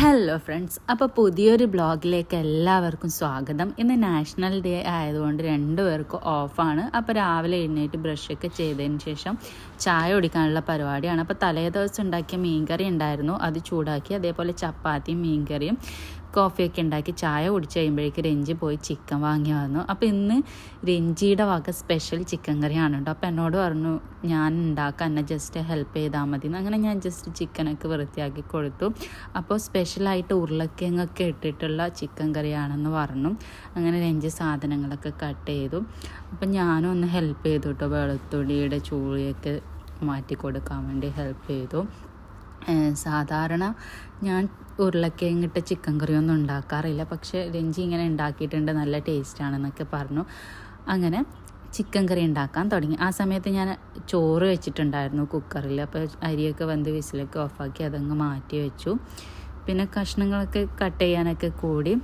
Hello friends, അപ്പോൾ പുതിയൊരു ബ്ലോഗിലേക്ക് എല്ലാവർക്കും സ്വാഗതം. ഇന്ന് നാഷണൽ ഡേ ആയതുകൊണ്ട് രണ്ടുപേർക്കും ഓഫാണ്. അപ്പോൾ രാവിലെ എഴുന്നേറ്റ് ബ്രഷൊക്കെ ചെയ്തതിന് ശേഷം ചായ കുടിക്കാനുള്ള പരിപാടിയാണ്. അപ്പോൾ തലേ ദിവസം ഉണ്ടാക്കിയ മീൻകറി ഉണ്ടായിരുന്നു, അത് ചൂടാക്കി. അതേപോലെ ചപ്പാത്തിയും മീൻകറിയും കോഫിയൊക്കെ ഉണ്ടാക്കി ചായ കുടിച്ച് കഴിയുമ്പോഴേക്ക് രഞ്ജി പോയി ചിക്കൻ വാങ്ങി വന്നു. അപ്പോൾ ഇന്ന് രഞ്ജിയുടെ വക സ്പെഷ്യൽ ചിക്കൻ കറിയാണ് കേട്ടോ. അപ്പോൾ എന്നോട് പറഞ്ഞു ഞാൻ ഉണ്ടാക്കാൻ എന്നെ ജസ്റ്റ് ഹെൽപ്പ് ചെയ്താൽ മതി. അങ്ങനെ ഞാൻ ജസ്റ്റ് ചിക്കനൊക്കെ വൃത്തിയാക്കി കൊടുത്തു. അപ്പോൾ സ്പെഷ്യലായിട്ട് ഉരുളക്കിഴങ്ങൊക്കെ ഇട്ടിട്ടുള്ള ചിക്കൻ കറിയാണെന്ന് പറഞ്ഞു. അങ്ങനെ രഞ്ജി സാധനങ്ങളൊക്കെ കട്ട് ചെയ്തു. അപ്പം ഞാനും ഒന്ന് ഹെൽപ്പ് ചെയ്തു കേട്ടോ. വെളുത്തുള്ളിയുടെ ചൂളിയൊക്കെ മാറ്റി കൊടുക്കാൻ വേണ്ടി ഹെൽപ്പ് ചെയ്തു. സാധാരണ ഞാൻ ഉരുളക്കിഴങ്ങിട്ട ചിക്കൻ കറിയൊന്നും ഉണ്ടാക്കാറില്ല, പക്ഷേ രഞ്ജി ഇങ്ങനെ ഉണ്ടാക്കിയിട്ടുണ്ട്, നല്ല ടേസ്റ്റാണെന്നൊക്കെ പറഞ്ഞു. അങ്ങനെ ചിക്കൻ കറി ഉണ്ടാക്കാൻ തുടങ്ങി. ആ സമയത്ത് ഞാൻ ചോറ് വെച്ചിട്ടുണ്ടായിരുന്നു കുക്കറിൽ. അപ്പോൾ അരിയൊക്കെ വെന്ത് വിസിലൊക്കെ ഓഫാക്കി അതങ്ങ് മാറ്റി വെച്ചു. പിന്നെ കഷ്ണങ്ങളൊക്കെ കട്ട് ചെയ്യാനൊക്കെ കൂടി.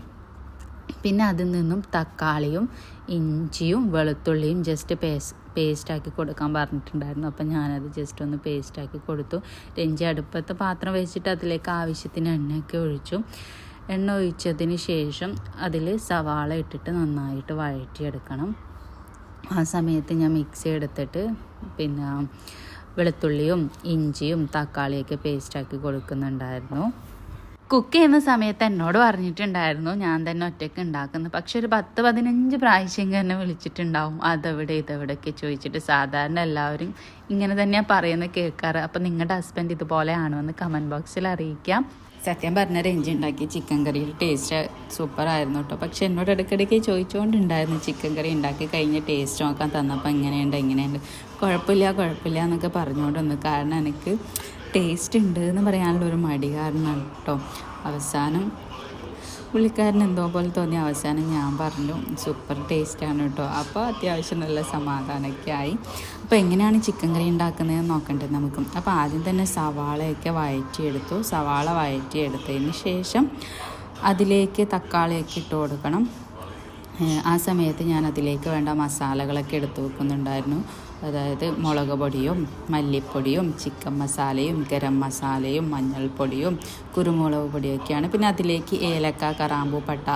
പിന്നെ അതിൽ നിന്നും തക്കാളിയും ഇഞ്ചിയും വെളുത്തുള്ളിയും ജസ്റ്റ് പേസ്റ്റാക്കി കൊടുക്കാൻ പറഞ്ഞിട്ടുണ്ടായിരുന്നു. അപ്പം ഞാനത് ജസ്റ്റ് ഒന്ന് പേസ്റ്റാക്കി കൊടുത്തു. രഞ്ജി അടുപ്പത്ത് പാത്രം വെച്ചിട്ട് അതിലേക്ക് ആവശ്യത്തിന് എണ്ണയൊക്കെ ഒഴിച്ചു. എണ്ണ ഒഴിച്ചതിന് ശേഷം അതിൽ സവാള ഇട്ടിട്ട് നന്നായിട്ട് വഴറ്റിയെടുക്കണം. ആ സമയത്ത് ഞാൻ മിക്സി എടുത്തിട്ട് പിന്നെ വെളുത്തുള്ളിയും ഇഞ്ചിയും തക്കാളിയൊക്കെ പേസ്റ്റാക്കി കൊടുക്കുന്നുണ്ടായിരുന്നു. കുക്ക് ചെയ്യുന്ന സമയത്ത് എന്നോട് പറഞ്ഞിട്ടുണ്ടായിരുന്നു ഞാൻ തന്നെ ഒറ്റയ്ക്ക് ഉണ്ടാക്കുന്നത്. പക്ഷെ ഒരു 10-15 പ്രാവശ്യം എന്നെ വിളിച്ചിട്ടുണ്ടാവും അതെവിടെ ഇതെവിടെയൊക്കെ ചോദിച്ചിട്ട്. സാധാരണ എല്ലാവരും ഇങ്ങനെ തന്നെയാണ് പറയുന്നത് കേൾക്കാറ്. അപ്പം നിങ്ങളുടെ ഹസ്ബൻഡ് ഇതുപോലെയാണോ എന്ന് കമൻറ്റ് ബോക്സിൽ അറിയിക്കാം. സത്യം പറഞ്ഞ രഞ്ജി ഉണ്ടാക്കിയ ചിക്കൻ കറിയിൽ ടേസ്റ്റ് സൂപ്പറായിരുന്നു കേട്ടോ. പക്ഷെ എന്നോട് ഇടയ്ക്കിടയ്ക്ക് ചോദിച്ചുകൊണ്ടുണ്ടായിരുന്നു ചിക്കൻ കറി ഉണ്ടാക്കി കഴിഞ്ഞ് ടേസ്റ്റ് നോക്കാൻ തന്നപ്പോൾ എങ്ങനെയുണ്ട് കുഴപ്പമില്ല എന്നൊക്കെ പറഞ്ഞുകൊണ്ടൊന്ന്. കാരണം എനിക്ക് ടേസ്റ്റ് ഉണ്ട് എന്ന് പറയാനുള്ള ഒരു മടി കാരണമാണ് കേട്ടോ. അവസാനം പുള്ളിക്കാരൻ എന്തോ പോലെ തോന്നി. അവസാനം ഞാൻ പറഞ്ഞു സൂപ്പർ ടേസ്റ്റാണ് കേട്ടോ. അപ്പോൾ അത്യാവശ്യം നല്ല സമാധാനമൊക്കെ ആയി. അപ്പോൾ എങ്ങനെയാണ് ചിക്കൻ കറി ഉണ്ടാക്കുന്നതെന്ന് നോക്കണ്ടേ നമുക്ക്. അപ്പോൾ ആദ്യം തന്നെ സവാളയൊക്കെ വഴറ്റിയെടുത്തു. സവാള വഴറ്റിയെടുത്തതിന് ശേഷം അതിലേക്ക് തക്കാളിയൊക്കെ ഇട്ട് കൊടുക്കണം. ആ സമയത്ത് ഞാൻ അതിലേക്ക് വേണ്ട മസാലകളൊക്കെ എടുത്തു വെക്കുന്നുണ്ടായിരുന്നു. അതായത് മുളക് പൊടിയും മല്ലിപ്പൊടിയും ചിക്കൻ മസാലയും ഗരം മസാലയും മഞ്ഞൾപ്പൊടിയും കുരുമുളക് പൊടിയൊക്കെയാണ്. പിന്നെ അതിലേക്ക് ഏലക്ക കറാമ്പൂ പട്ട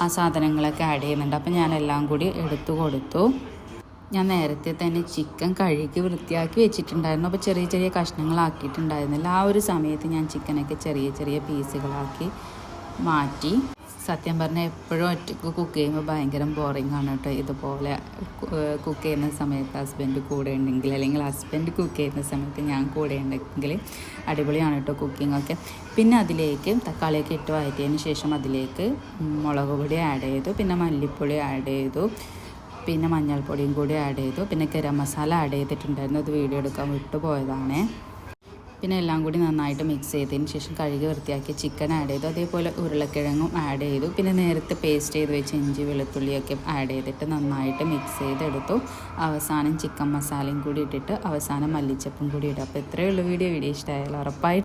ആ സാധനങ്ങളൊക്കെ ആഡ് ചെയ്യുന്നുണ്ട്. അപ്പം ഞാനെല്ലാം കൂടി എടുത്തു കൊടുത്തു. ഞാൻ നേരത്തെ തന്നെ ചിക്കൻ കഴുകി വൃത്തിയാക്കി വെച്ചിട്ടുണ്ടായിരുന്നു. അപ്പോൾ ചെറിയ ചെറിയ കഷ്ണങ്ങളാക്കിയിട്ടുണ്ടായിരുന്നില്ല. ആ ഒരു സമയത്ത് ഞാൻ ചിക്കനൊക്കെ ചെറിയ ചെറിയ പീസുകളാക്കി മാറ്റി. സത്യം പറഞ്ഞാൽ എപ്പോഴും ഒറ്റയ്ക്ക് കുക്ക് ചെയ്യുമ്പോൾ ഭയങ്കര ബോറിംഗ് ആണ് കേട്ടോ. ഇതുപോലെ കുക്ക് ചെയ്യുന്ന സമയത്ത് ഹസ്ബൻഡ് കൂടെ ഉണ്ടെങ്കിൽ, അല്ലെങ്കിൽ ഹസ്ബൻഡ് കുക്ക് ചെയ്യുന്ന സമയത്ത് ഞാൻ കൂടെ ഉണ്ടെങ്കിൽ അടിപൊളിയാണ് കേട്ടോ കുക്കിങ്ങൊക്കെ. പിന്നെ അതിലേക്ക് തക്കാളിയൊക്കെ ഇട്ട് വഴറ്റിയതിന് ശേഷം അതിലേക്ക് മുളക് പൊടി ആഡ് ചെയ്തു. പിന്നെ മല്ലിപ്പൊടി ആഡ് ചെയ്തു. പിന്നെ മഞ്ഞൾപ്പൊടിയും കൂടി ആഡ് ചെയ്തു. പിന്നെ ഗരം മസാല ആഡ് ചെയ്തിട്ടുണ്ടായിരുന്നു, അത് വീഡിയോ എടുക്കാൻ വിട്ടുപോയതാണ്. പിന്നെ എല്ലാം കൂടി നന്നായിട്ട് മിക്സ് ചെയ്തതിന് ശേഷം കഴുകി വൃത്തിയാക്കി ചിക്കൻ ആഡ് ചെയ്തു. അതേപോലെ ഉരുളക്കിഴങ്ങും ആഡ് ചെയ്തു. പിന്നെ നേരത്തെ പേസ്റ്റ് ചെയ്ത് വെച്ച് ഇഞ്ചി വെളുത്തുള്ളിയൊക്കെ ആഡ് ചെയ്തിട്ട് നന്നായിട്ട് മിക്സ് ചെയ്തെടുത്തു. അവസാനം ചിക്കൻ മസാലയും കൂടി ഇട്ടിട്ട് അവസാനം മല്ലിച്ചപ്പും കൂടി ഇടും. അപ്പോൾ ഇത്രയേ ഉള്ളൂ വീഡിയോ ഇഷ്ടമായാലും ഉറപ്പായിട്ട്